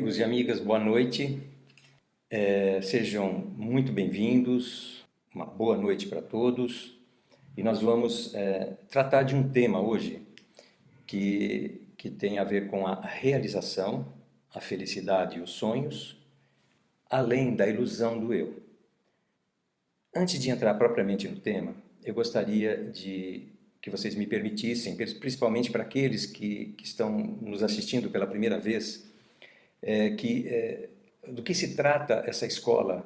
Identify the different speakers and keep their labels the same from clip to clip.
Speaker 1: Amigos e amigas, boa noite. Sejam muito bem-vindos, uma boa noite para todos. E nós vamos tratar de um tema hoje que tem a ver com a realização, a felicidade e os sonhos, além da ilusão do eu. Antes de entrar propriamente no tema, eu gostaria de que vocês me permitissem, principalmente para aqueles que estão nos assistindo pela primeira vez, do que se trata essa escola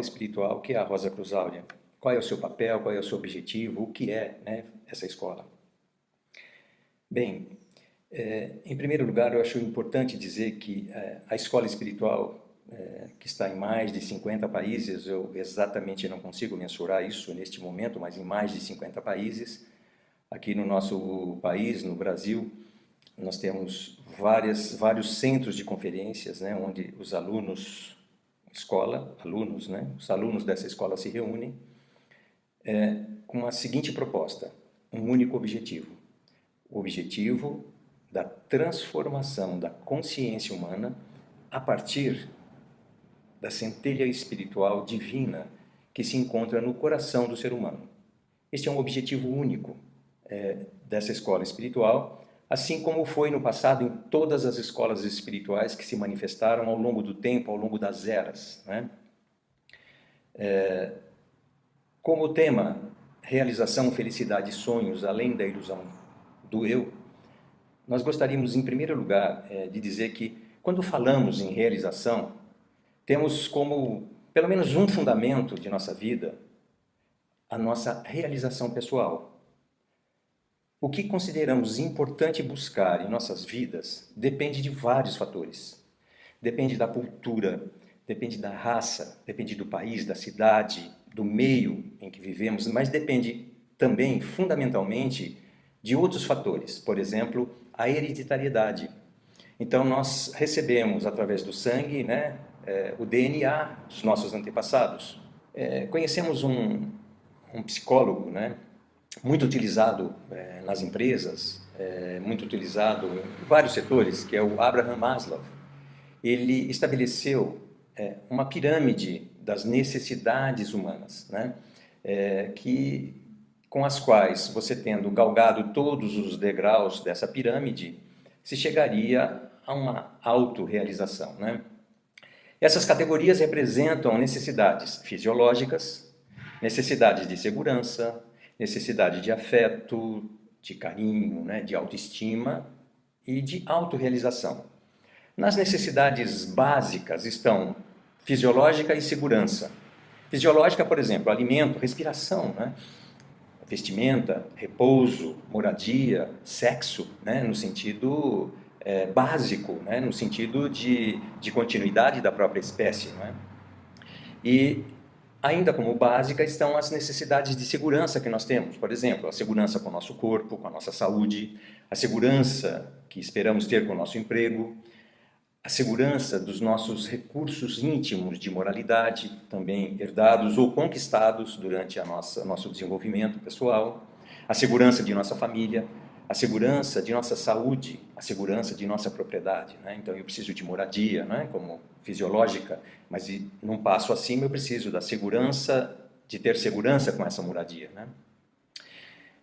Speaker 1: espiritual que é a Rosa Cruz Áurea. Qual é o seu papel, qual é o seu objetivo, o que é, né, essa escola? Bem, em primeiro lugar, eu acho importante dizer que a escola espiritual, que está em mais de 50 países, eu exatamente não consigo mensurar isso neste momento, mas em mais de 50 países, aqui no nosso país, no Brasil, nós temos vários centros de conferências, né, onde os alunos dessa escola se reúnem com a seguinte proposta, um único objetivo. O objetivo da transformação da consciência humana a partir da centelha espiritual divina que se encontra no coração do ser humano. Este é um objetivo único dessa escola espiritual, assim como foi no passado em todas as escolas espirituais que se manifestaram ao longo do tempo, ao longo das eras, né? Como o tema realização, felicidade e sonhos, além da ilusão do eu, nós gostaríamos, em primeiro lugar, de dizer que, quando falamos em realização, temos como, pelo menos um fundamento de nossa vida, a nossa realização pessoal. O que consideramos importante buscar em nossas vidas depende de vários fatores. Depende da cultura, depende da raça, depende do país, da cidade, do meio em que vivemos, mas depende também, fundamentalmente, de outros fatores. Por exemplo, a hereditariedade. Então, nós recebemos, através do sangue, né, o DNA dos nossos antepassados. Conhecemos um psicólogo, né, muito utilizado nas empresas, muito utilizado em vários setores, que é o Abraham Maslow. Ele estabeleceu uma pirâmide das necessidades humanas, né? Com as quais, você tendo galgado todos os degraus dessa pirâmide, se chegaria a uma autorrealização, né? Essas categorias representam necessidades fisiológicas, necessidades de segurança, necessidade de afeto, de carinho, né, de autoestima e de autorrealização. Nas necessidades básicas estão fisiológica e segurança. Fisiológica, por exemplo, alimento, respiração, né, vestimenta, repouso, moradia, sexo, né, no sentido básico, né, no sentido de continuidade da própria espécie, né? E ainda como básica estão as necessidades de segurança que nós temos. Por exemplo, a segurança com o nosso corpo, com a nossa saúde, a segurança que esperamos ter com o nosso emprego, a segurança dos nossos recursos íntimos de moralidade, também herdados ou conquistados durante nosso desenvolvimento pessoal, a segurança de nossa família, a segurança de nossa saúde, a segurança de nossa propriedade, né? Então, eu preciso de moradia, né, como fisiológica, mas num passo acima eu preciso da segurança, de ter segurança com essa moradia, né?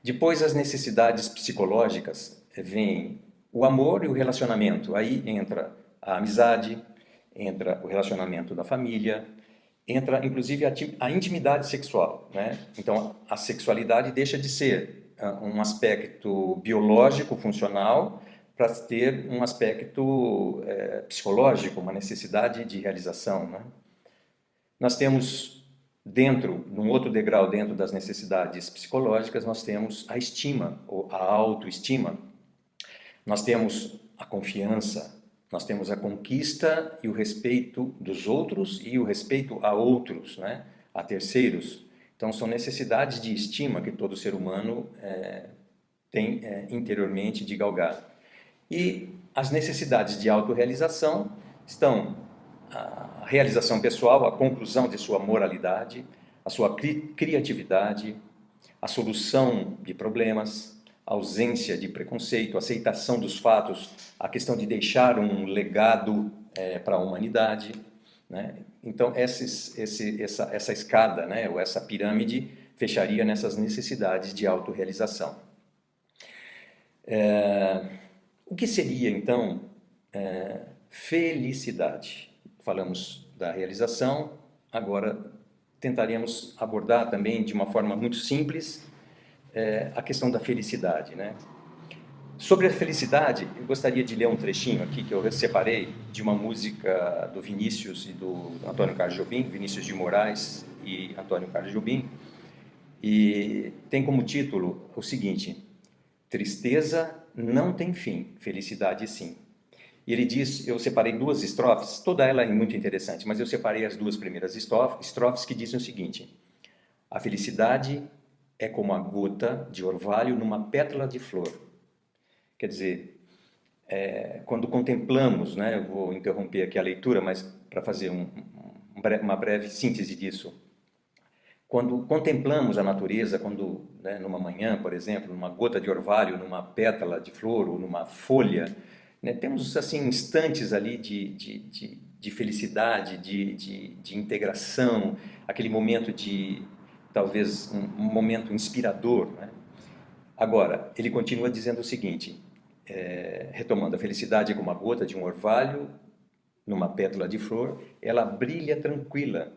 Speaker 1: Depois, as necessidades psicológicas, vem o amor e o relacionamento. Aí entra a amizade, entra o relacionamento da família, entra inclusive a intimidade sexual, né? Então, a sexualidade deixa de ser um aspecto biológico, funcional, para ter um aspecto psicológico, uma necessidade de realização, né? Nós temos num outro degrau dentro das necessidades psicológicas, nós temos a estima, ou a autoestima. Nós temos a confiança, nós temos a conquista e o respeito dos outros e o respeito a outros, né? A terceiros. Então, são necessidades de estima que todo ser humano tem interiormente de galgar. E as necessidades de autorrealização estão a realização pessoal, a conclusão de sua moralidade, a sua criatividade, a solução de problemas, a ausência de preconceito, a aceitação dos fatos, a questão de deixar um legado para a humanidade, né? Então, essa escada, né, ou essa pirâmide, fecharia nessas necessidades de autorrealização. O que seria, então, felicidade? Falamos da realização, agora tentaremos abordar também de uma forma muito simples a questão da felicidade, né? Sobre a felicidade, eu gostaria de ler um trechinho aqui que eu separei de uma música do Vinícius e do Antônio Carlos Jobim, Vinícius de Moraes e Antônio Carlos Jobim, e tem como título o seguinte: tristeza não tem fim, felicidade sim. E ele diz, eu separei duas estrofes, toda ela é muito interessante, mas eu separei as duas primeiras estrofes que dizem o seguinte: a felicidade é como a gota de orvalho numa pétala de flor. Quer dizer, quando contemplamos, né, eu vou interromper aqui a leitura, mas para fazer uma breve síntese disso. Quando contemplamos a natureza, né, numa manhã, por exemplo, numa gota de orvalho, numa pétala de flor ou numa folha, né, temos assim instantes ali de felicidade, de integração, aquele momento talvez um momento inspirador, né? Agora, ele continua dizendo o seguinte, retomando, a felicidade é como a gota de um orvalho numa pétala de flor, ela brilha tranquila,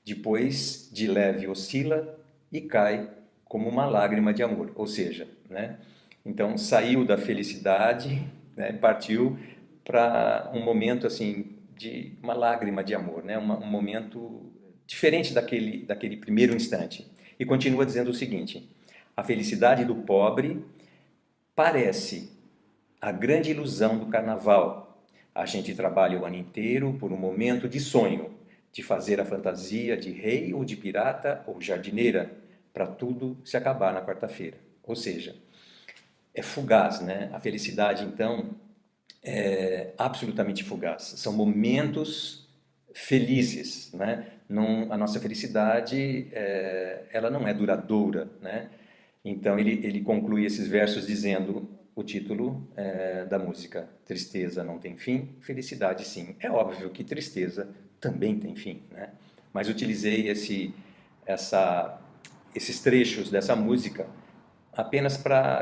Speaker 1: depois de leve oscila e cai como uma lágrima de amor, ou seja, né? Então saiu da felicidade, né, partiu para um momento assim de uma lágrima de amor, né? Um momento diferente daquele primeiro instante. E continua dizendo o seguinte: a felicidade do pobre parece a grande ilusão do carnaval. A gente trabalha o ano inteiro por um momento de sonho, de fazer a fantasia de rei ou de pirata ou jardineira, para tudo se acabar na quarta-feira. Ou seja, é fugaz, né? A felicidade, então, é absolutamente fugaz. São momentos felizes, né? A nossa felicidade, ela não é duradoura, né? Então, ele conclui esses versos dizendo o título da música: tristeza não tem fim, felicidade sim. É óbvio que tristeza também tem fim, né? Mas utilizei esses trechos dessa música apenas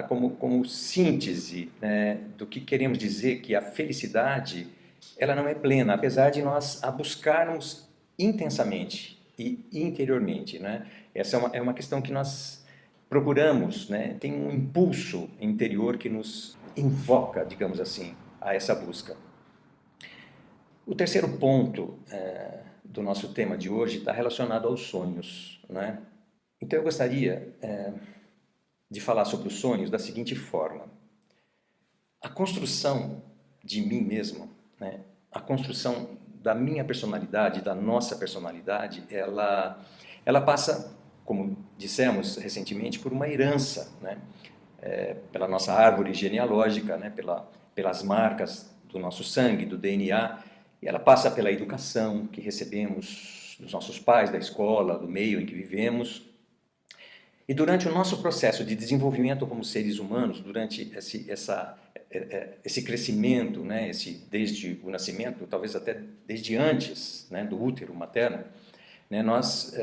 Speaker 1: como síntese, né, do que queremos dizer, que a felicidade ela não é plena, apesar de nós a buscarmos intensamente e interiormente, né? Essa é uma questão que nós procuramos, né? Tem um impulso interior que nos invoca, digamos assim, a essa busca. O terceiro ponto do nosso tema de hoje está relacionado aos sonhos, né? Então eu gostaria de falar sobre os sonhos da seguinte forma: a construção de mim mesmo, né? A construção da minha personalidade, da nossa personalidade, ela passa, como dissemos recentemente, por uma herança, né? Pela nossa árvore genealógica, né? Pelas marcas do nosso sangue, do DNA, e ela passa pela educação que recebemos dos nossos pais, da escola, do meio em que vivemos. E durante o nosso processo de desenvolvimento como seres humanos, durante esse crescimento, né, desde o nascimento, talvez até desde antes, né, do útero materno, né, nós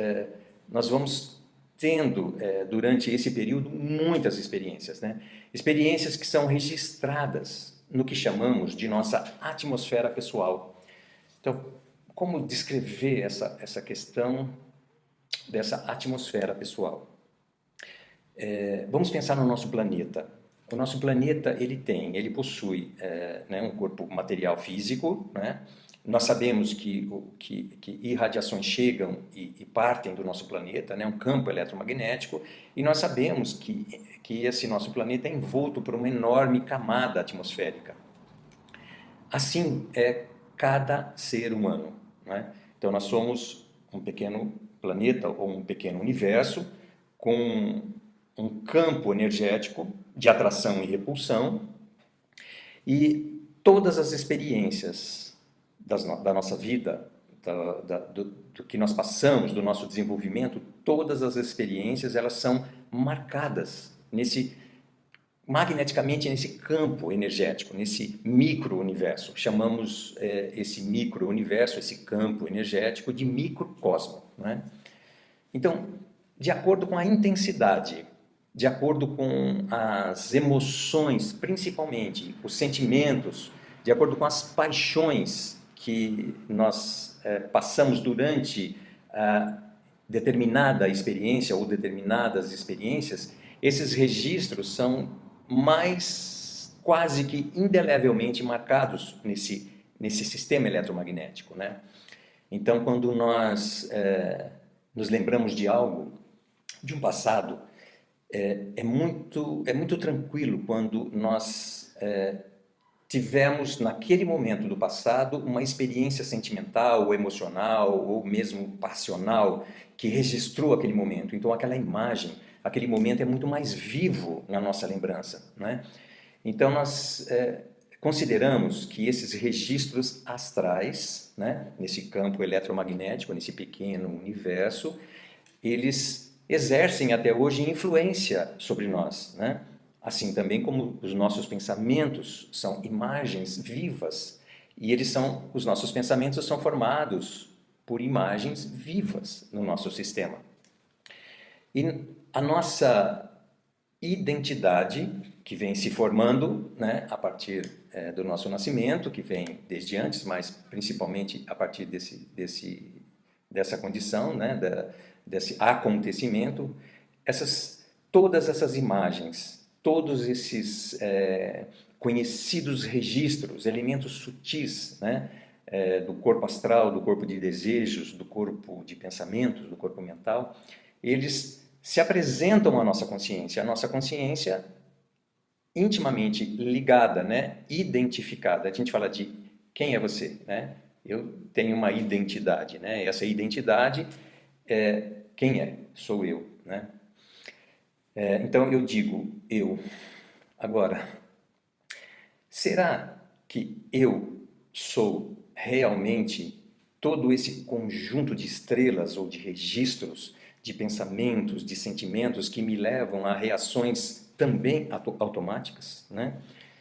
Speaker 1: vamos tendo, durante esse período, muitas experiências, né? Experiências que são registradas no que chamamos de nossa atmosfera pessoal. Então, como descrever essa questão dessa atmosfera pessoal? Vamos pensar no nosso planeta. O nosso planeta ele possui né, um corpo material físico, né? Nós sabemos que irradiações chegam e partem do nosso planeta, né? Um campo eletromagnético, e nós sabemos que esse nosso planeta é envolto por uma enorme camada atmosférica. Assim é cada ser humano, né? Então nós somos um pequeno planeta ou um pequeno universo com um campo energético de atração e repulsão, e todas as experiências da nossa vida, do que nós passamos, do nosso desenvolvimento, todas as experiências elas são marcadas nesse magneticamente nesse campo energético, nesse micro-universo. Chamamos esse micro-universo, esse campo energético, de microcosmo, né? Então, de acordo com a intensidade, de acordo com as emoções, principalmente, os sentimentos, de acordo com as paixões que nós passamos durante determinada experiência ou determinadas experiências, esses registros são mais quase que indelevelmente marcados nesse sistema eletromagnético, né? Então, quando nós nos lembramos de algo, de um passado, é muito tranquilo quando nós tivemos, naquele momento do passado, uma experiência sentimental, ou emocional, ou mesmo passional, que registrou aquele momento. Então, aquela imagem, aquele momento é muito mais vivo na nossa lembrança, né? Então, nós consideramos que esses registros astrais, né, nesse campo eletromagnético, nesse pequeno universo, eles exercem até hoje influência sobre nós, né? Assim também como os nossos pensamentos são imagens vivas, e os nossos pensamentos são formados por imagens vivas no nosso sistema. E a nossa identidade, que vem se formando, né, a partir do nosso nascimento, que vem desde antes, mas principalmente a partir dessa condição, né, desse acontecimento, todas essas imagens, todos esses conhecidos registros, elementos sutis, né, do corpo astral, do corpo de desejos, do corpo de pensamentos, do corpo mental, eles se apresentam à nossa consciência. A nossa consciência intimamente ligada, né, identificada. A gente fala de quem é você, né? Eu tenho uma identidade, né? Essa identidade quem é? Sou eu, né? Então eu digo eu. Agora, será que eu sou realmente todo esse conjunto de estrelas ou de registros, de pensamentos, de sentimentos que me levam a reações também automáticas, né?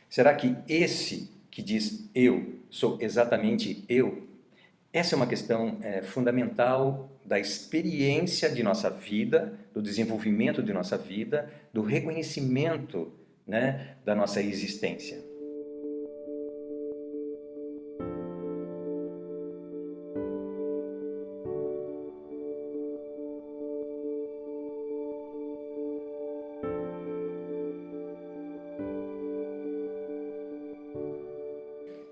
Speaker 1: Será que esse que diz eu sou exatamente eu? Essa é uma questão fundamental da experiência de nossa vida, do desenvolvimento de nossa vida, do reconhecimento, né, da nossa existência.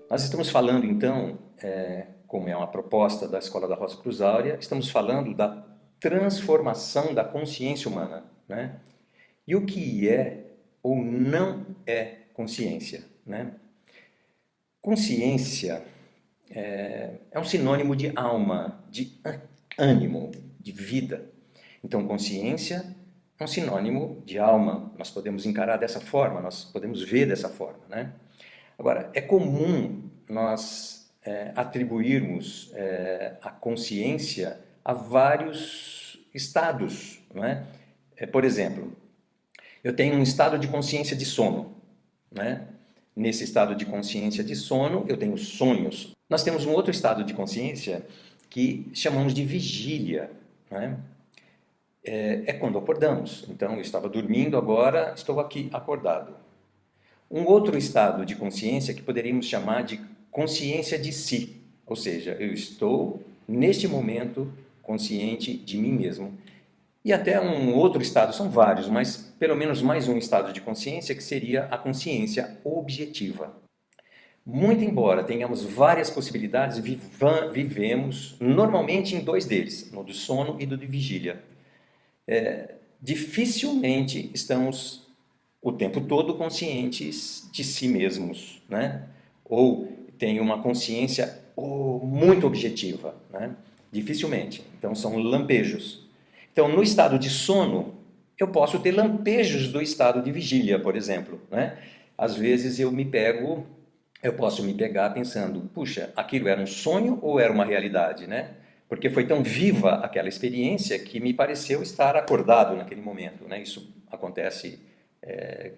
Speaker 1: Nós estamos falando, então, como é uma proposta da Escola da Rosa Cruz Áurea, estamos falando da transformação da consciência humana, né? E o que é ou não é consciência, né? Consciência é um sinônimo de alma, de ânimo, de vida. Então, consciência é um sinônimo de alma. Nós podemos encarar dessa forma, nós podemos ver dessa forma, né? Agora, é comum nós atribuirmos a consciência a vários estados, não é? Por exemplo, eu tenho um estado de consciência de sono, né? Nesse estado de consciência de sono, eu tenho sonhos. Nós temos um outro estado de consciência que chamamos de vigília, né? É quando acordamos. Então, eu estava dormindo, agora estou aqui acordado. Um outro estado de consciência que poderíamos chamar de consciência de si, ou seja, eu estou, neste momento, consciente de mim mesmo. E até um outro estado, são vários, mas pelo menos mais um estado de consciência que seria a consciência objetiva. Muito embora tenhamos várias possibilidades, vivemos normalmente em dois deles, no do sono e do de vigília. Dificilmente estamos o tempo todo conscientes de si mesmos, né? Ou tem uma consciência muito objetiva, né? Dificilmente. Então são lampejos. Então no estado de sono eu posso ter lampejos do estado de vigília, por exemplo, né? Às vezes eu posso me pegar pensando, puxa, aquilo era um sonho ou era uma realidade, né? Porque foi tão viva aquela experiência que me pareceu estar acordado naquele momento, né? Isso acontece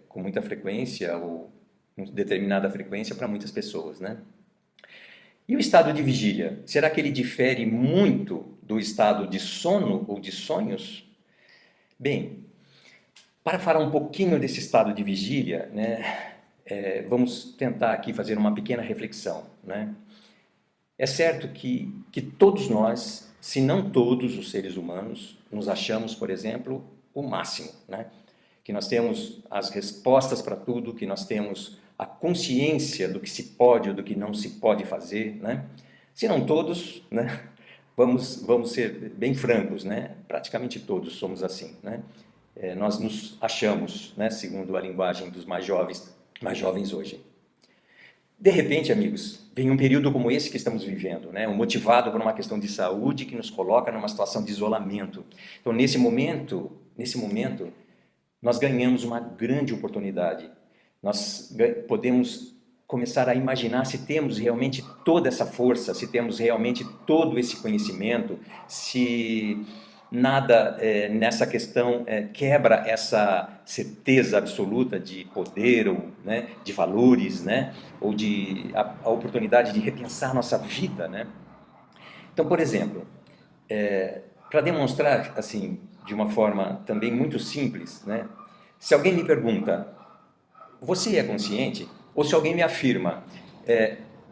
Speaker 1: com muita frequência ou com determinada frequência para muitas pessoas, né? E o estado de vigília? Será que ele difere muito do estado de sono ou de sonhos? Bem, para falar um pouquinho desse estado de vigília, né, vamos tentar aqui fazer uma pequena reflexão, né? É certo que todos nós, se não todos os seres humanos, nos achamos, por exemplo, o máximo, né? Que nós temos as respostas para tudo, que nós temos a consciência do que se pode ou do que não se pode fazer, né? Se não todos, né? Vamos ser bem francos, né? Praticamente todos somos assim, né? Nós nos achamos, né? Segundo a linguagem dos mais jovens hoje. De repente, amigos, vem um período como esse que estamos vivendo, né? Motivado por uma questão de saúde que nos coloca numa situação de isolamento. Então, nesse momento, nós ganhamos uma grande oportunidade. Nós podemos começar a imaginar se temos realmente toda essa força, se temos realmente todo esse conhecimento, se nada nessa questão quebra essa certeza absoluta de poder ou, né, de valores, né, ou de a oportunidade de repensar nossa vida, né? Então, por exemplo, para demonstrar assim de uma forma também muito simples, né? Se alguém me pergunta, você é consciente? Ou se alguém me afirma,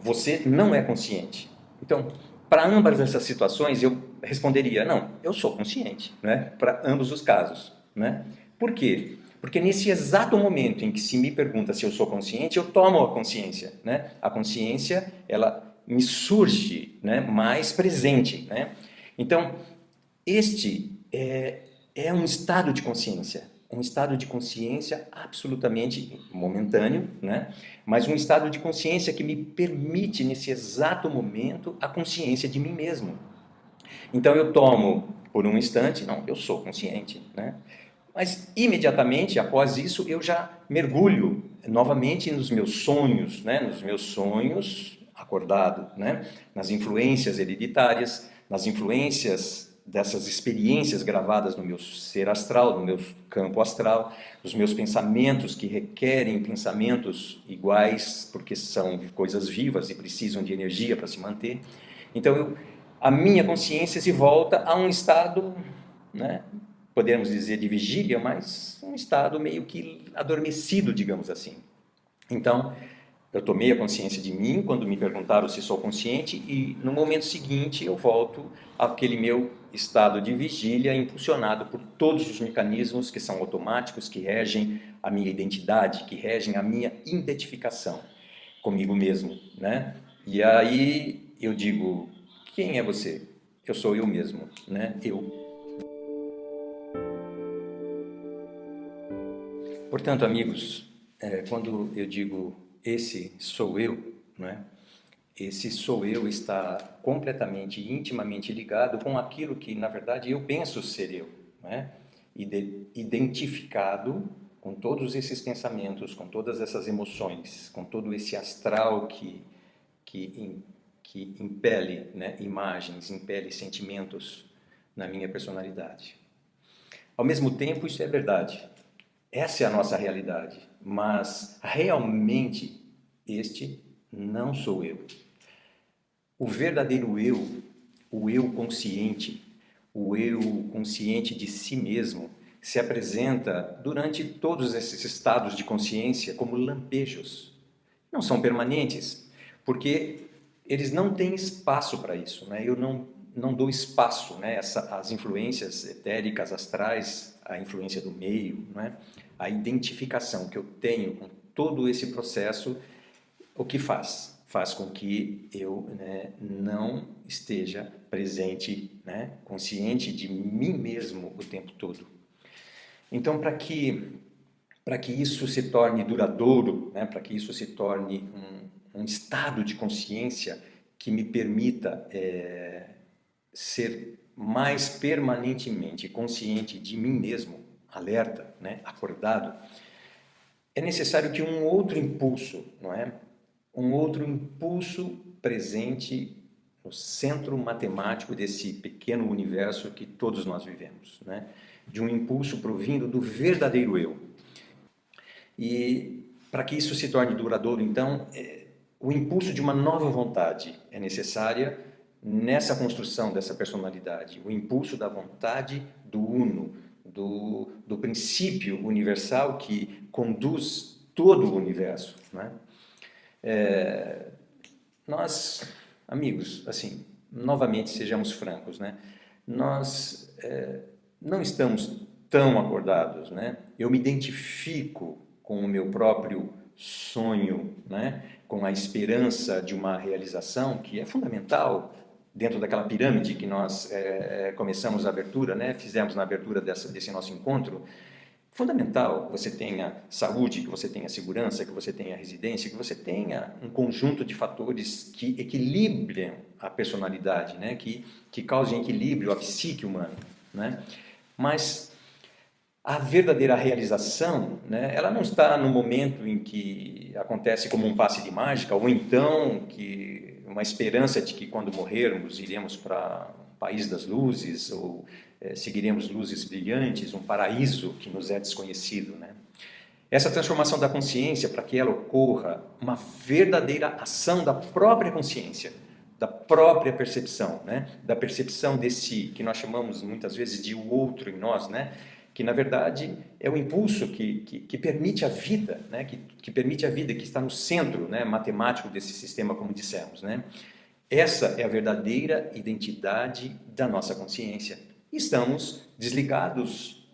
Speaker 1: você não é consciente. Então, para ambas essas situações, eu responderia, não, eu sou consciente, né? Para ambos os casos, né? Por quê? Porque nesse exato momento em que se me pergunta se eu sou consciente, eu tomo a consciência, né? A consciência, ela me surge, né, mais presente, né? Então, este é um estado de consciência absolutamente momentâneo, né? Mas um estado de consciência que me permite, nesse exato momento, a consciência de mim mesmo. Então eu tomo, por um instante, não, eu sou consciente, né? Mas imediatamente após isso eu já mergulho novamente nos meus sonhos, né? Nos meus sonhos acordado, né? Nas influências hereditárias, nas influências dessas experiências gravadas no meu ser astral, no meu campo astral, os meus pensamentos que requerem pensamentos iguais, porque são coisas vivas e precisam de energia para se manter. Então, a minha consciência se volta a um estado, né, podemos dizer de vigília, mas um estado meio que adormecido, digamos assim. Então, eu tomei a consciência de mim quando me perguntaram se sou consciente e no momento seguinte eu volto àquele meu estado de vigília impulsionado por todos os mecanismos que são automáticos, que regem a minha identidade, que regem a minha identificação comigo mesmo, né? E aí eu digo, quem é você? Eu sou eu mesmo, né? Eu. Portanto, amigos, quando eu digo esse sou eu, né? Esse sou eu está completamente, intimamente ligado com aquilo que, na verdade, eu penso ser eu, né? Identificado com todos esses pensamentos, com todas essas emoções, com todo esse astral que, que impele, né, imagens, impele sentimentos na minha personalidade. Ao mesmo tempo, isso é verdade. Essa é a nossa realidade, mas realmente este não sou eu. O verdadeiro eu, o eu consciente de si mesmo, se apresenta durante todos esses estados de consciência como lampejos. Não são permanentes, porque eles não têm espaço para isso, né? Eu não dou espaço, né? As influências etéricas, astrais, a influência do meio, né? A identificação que eu tenho com todo esse processo, o que faz? Faz com que eu, né, não esteja presente, né, consciente de mim mesmo o tempo todo. Então, para que isso se torne duradouro, né, para que isso se torne um estado de consciência que me permita ser mais permanentemente consciente de mim mesmo, alerta, né, acordado, é necessário que um outro impulso, não é? Um outro impulso presente no centro matemático desse pequeno universo que todos nós vivemos, né? De um impulso provindo do verdadeiro eu. E para que isso se torne duradouro, então, o impulso de uma nova vontade é necessária nessa construção dessa personalidade. O impulso da vontade do uno, do princípio universal que conduz todo o universo, né? Nós, amigos, assim, novamente sejamos francos, né? Nós não estamos tão acordados, né? Eu me identifico com o meu próprio sonho, né? Com a esperança de uma realização que é fundamental dentro daquela pirâmide que nós começamos a abertura, né? Fizemos na abertura desse nosso encontro. Fundamental que você tenha saúde, que você tenha segurança, que você tenha residência, que você tenha um conjunto de fatores que equilibrem a personalidade, né? que causem equilíbrio à psique humana, né? Mas a verdadeira realização, né, ela não está no momento em que acontece como um passe de mágica, ou então que uma esperança de que quando morrermos iremos para o país das luzes, ou seguiremos luzes brilhantes, um paraíso que nos é desconhecido, né? Essa transformação da consciência, para que ela ocorra, uma verdadeira ação da própria consciência, da própria percepção, né? Da percepção desse, que nós chamamos muitas vezes de o outro em nós, né? Que na verdade é o impulso que permite a vida, né? que permite a vida, que está no centro, né? matemático desse sistema, como dissemos, né? Essa é a verdadeira identidade da nossa consciência. Estamos desligados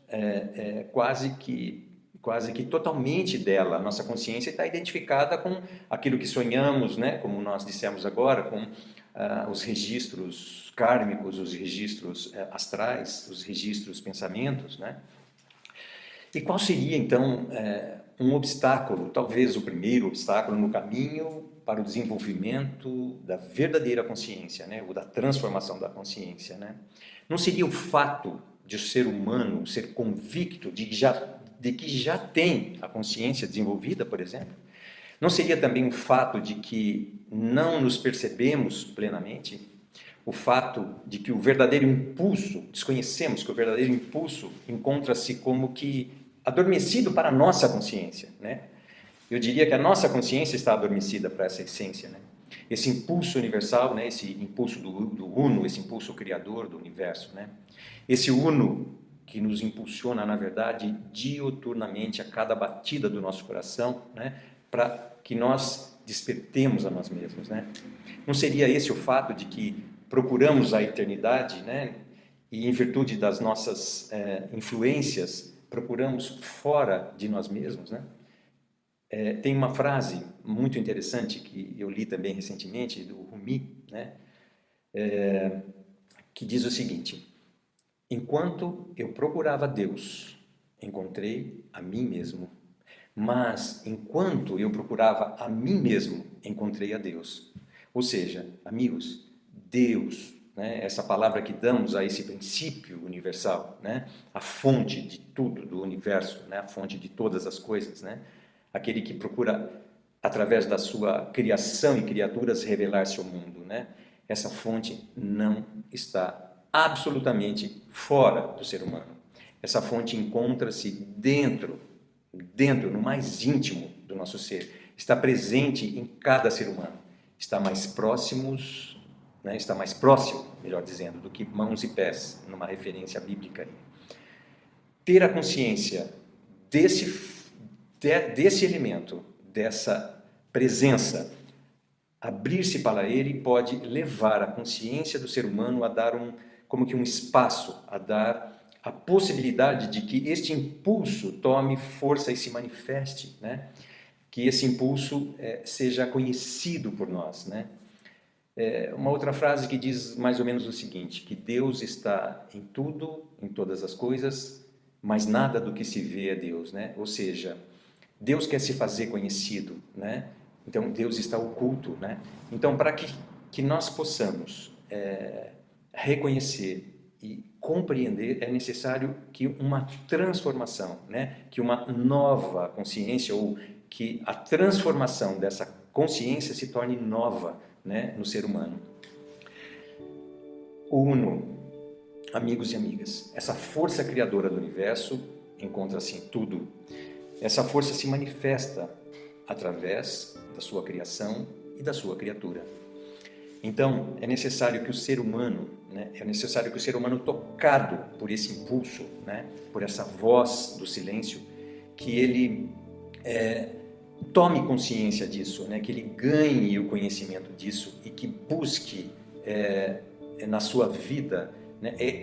Speaker 1: quase que totalmente dela. A nossa consciência está identificada com aquilo que sonhamos, né? Como nós dissemos agora, com os registros kármicos, os registros astrais, os registros pensamentos, né? E qual seria, então, um obstáculo, talvez o primeiro obstáculo no caminho para o desenvolvimento da verdadeira consciência, né? Ou da transformação da consciência, né? Não seria o fato de o ser humano ser convicto de que já tem a consciência desenvolvida, por exemplo? Não seria também o fato de que não nos percebemos plenamente? O fato de que o verdadeiro impulso, desconhecemos que o verdadeiro impulso encontra-se como que adormecido para a nossa consciência, né? Eu diria que a nossa consciência está adormecida para essa essência, né? Esse impulso universal, né? Esse impulso do uno, esse impulso criador do universo, né? Esse uno que nos impulsiona, na verdade, diuturnamente a cada batida do nosso coração, né? Para que nós despertemos a nós mesmos, né? Não seria esse o fato de que procuramos a eternidade, né? E em virtude das nossas influências, procuramos fora de nós mesmos, né? Tem uma frase muito interessante que eu li também recentemente, do Rumi, né? Que diz o seguinte: enquanto eu procurava Deus, encontrei a mim mesmo. Mas enquanto eu procurava a mim mesmo, encontrei a Deus. Ou seja, amigos, Deus, né, essa palavra que damos a esse princípio universal, né, a fonte de tudo do universo, né, a fonte de todas as coisas, né, aquele que procura, através da sua criação e criaturas, revelar-se ao mundo, né, essa fonte não está absolutamente fora do ser humano. Essa fonte encontra-se dentro, no mais íntimo do nosso ser, está presente em cada ser humano, está mais próximos, né, está mais próximo, melhor dizendo, do que mãos e pés, numa referência bíblica. Ter a consciência desse elemento, dessa presença, abrir-se para ele pode levar a consciência do ser humano a dar como que um espaço, a dar a possibilidade de que este impulso tome força e se manifeste, né? Que esse impulso seja conhecido por nós, né? Uma outra frase que diz mais ou menos o seguinte, que Deus está em tudo, em todas as coisas, mas nada do que se vê é Deus, né? Ou seja, Deus quer se fazer conhecido, né? Então Deus está oculto, né? Então, para que nós possamos reconhecer e compreender, é necessário que uma transformação, né? Que uma nova consciência, ou que a transformação dessa consciência se torne nova, né? No ser humano. O Uno, amigos e amigas, essa força criadora do universo encontra-se em tudo. essa força se manifesta através da sua criação e da sua criatura. Então, é necessário que o ser humano, tocado por esse impulso, por essa voz do silêncio, que ele tome consciência disso, que ele ganhe o conhecimento disso e que busque na sua vida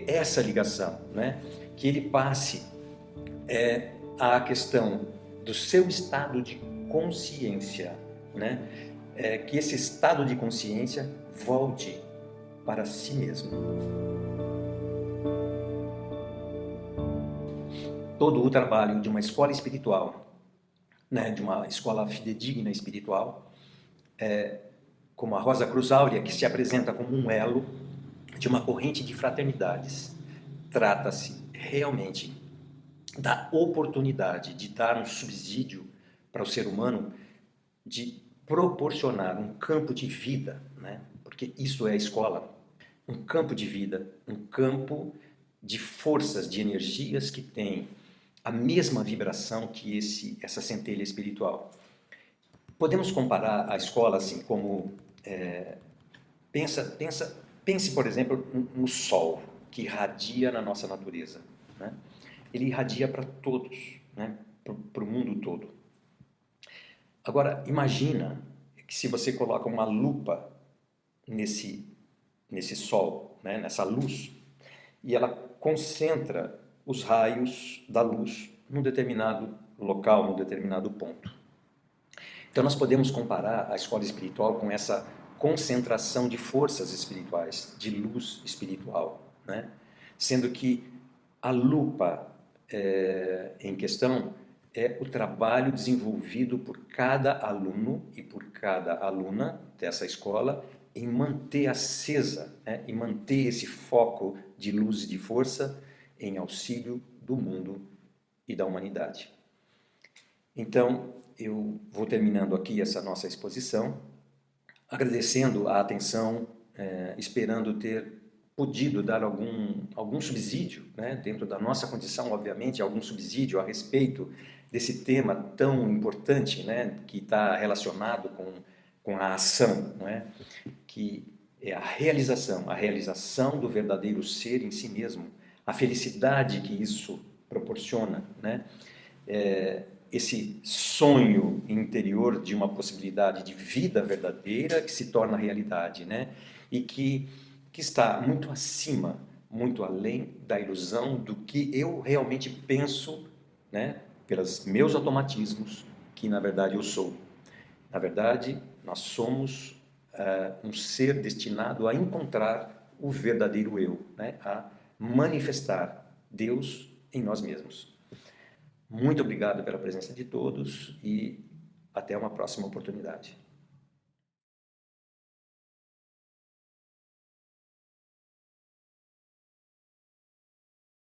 Speaker 1: essa ligação, que ele passe à questão do seu estado de consciência, que esse estado de consciência volte para si mesmo. Todo o trabalho de uma escola espiritual, de uma escola fidedigna espiritual, como a Rosa Cruz Áurea, que se apresenta como um elo de uma corrente de fraternidades, trata-se realmente da oportunidade de dar um subsídio para o ser humano, de proporcionar um campo de vida, porque isso é a escola, um campo de vida, um campo de forças, de energias que tem a mesma vibração que essa centelha espiritual. Podemos comparar a escola assim como... pense, por exemplo, no sol que irradia na nossa natureza. Ele irradia para todos, para o mundo todo. Agora, imagina que se você coloca uma lupa nesse sol, nessa luz, e ela concentra os raios da luz num determinado local, num determinado ponto. Então nós podemos comparar a escola espiritual com essa concentração de forças espirituais, de luz espiritual, sendo que a lupa em questão é o trabalho desenvolvido por cada aluno e por cada aluna dessa escola em manter acesa, e manter esse foco de luz e de força em auxílio do mundo e da humanidade. Então, eu vou terminando aqui essa nossa exposição, agradecendo a atenção, esperando ter podido dar algum subsídio, dentro da nossa condição, obviamente, algum subsídio a respeito desse tema tão importante, que está relacionado com a ação, que é a realização do verdadeiro ser em si mesmo, a felicidade que isso proporciona, esse sonho interior de uma possibilidade de vida verdadeira que se torna realidade, e que está muito acima, muito além da ilusão do que eu realmente penso, pelos meus automatismos, que na verdade eu sou. Na verdade, nós somos um ser destinado a encontrar o verdadeiro eu, a manifestar Deus em nós mesmos. Muito obrigado pela presença de todos e até uma próxima oportunidade.